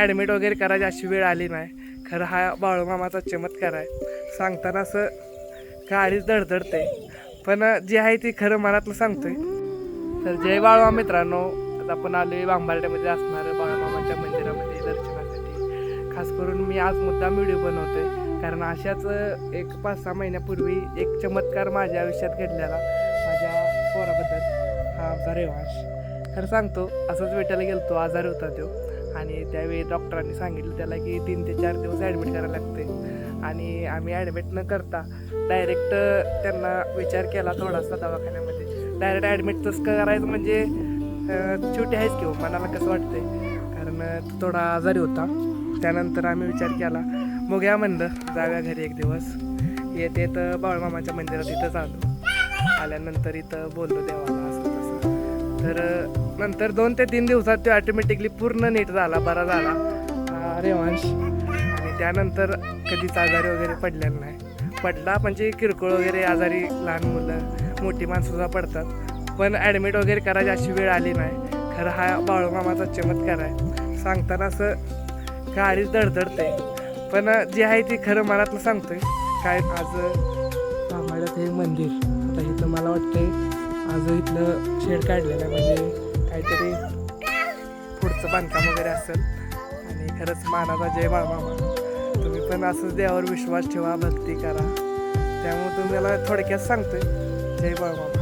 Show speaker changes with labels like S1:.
S1: Admit वगैरे करायची अशी वेळ आली नाही. खरं हा बाळूमामाचा चमत्कार आहे. सांगताना असं काळीच धडधडते, पण जे आहे ते खरं मनातलं सांगतोय. तर जय बाळूमामा मित्रांनो, आता आपण आलो आहे बांबार्ड्यामध्ये असणारं बाळूमामाच्या मंदिरामध्ये दर्शनासाठी. खास करून मी आज मुद्दाम व्हिडिओ बनवतोय कारण अशाच एक 5-6 महिन्यापूर्वी एक चमत्कार माझ्या आयुष्यात घडलेला माझ्या पोराबद्दल. हा आमचा रेवांश. खरं सांगतो, असंच भेटायला गेलतो, आजारी होता तो आणि त्यावेळी डॉक्टरांनी सांगितलं त्याला की 3 ते 4 दिवस ॲडमिट करायला लागते. आणि आम्ही ॲडमिट न करता डायरेक्ट त्यांना विचार केला थोडासा दवाखान्यामध्ये. डायरेक्ट ॲडमिट तसं करायचं म्हणजे छोटी आहेच किंवा मनाला कसं वाटतंय, कारण तो थोडा आजारी होता. त्यानंतर आम्ही विचार केला, बघूया म्हणलं जाऊया घरी एक दिवस. येत बाळूमामाच्या मंदिरात इथंच आल्यानंतर इथं बोललो देवाला असं तसं. तर नंतर 2 ते 3 दिवसात तो ऑटोमॅटिकली पूर्ण नीट झाला, बरा झाला रेवांश. आणि त्यानंतर कधीच आजारी वगैरे पडलेला नाही. पडला म्हणजे किरकोळ वगैरे आजारी लहान मुलं मोठी माणसंसुद्धा पडतात, पण ॲडमिट वगैरे करायची अशी वेळ आली नाही. खरं हा बाळूमामाचा चमत्कार आहे. सांगताना असं काळीच धडधडते, पण जे आहे ते खरं मनातलं सांगतोय. काय आज बांबाड्यात हे मंदिर, आता इथं मला वाटतंय आज इथलं शेड काढलेलं आहे, म्हणजे काहीतरी पुढचं बांधकाम वगैरे असेल. आणि खरंच मानाचा जय बाळूमामा. तुम्ही पण असंच देवावर विश्वास ठेवा, भक्ती करा. त्यामुळे तुम्हाला थोडक्यात सांगतोय जय बाळूमामा.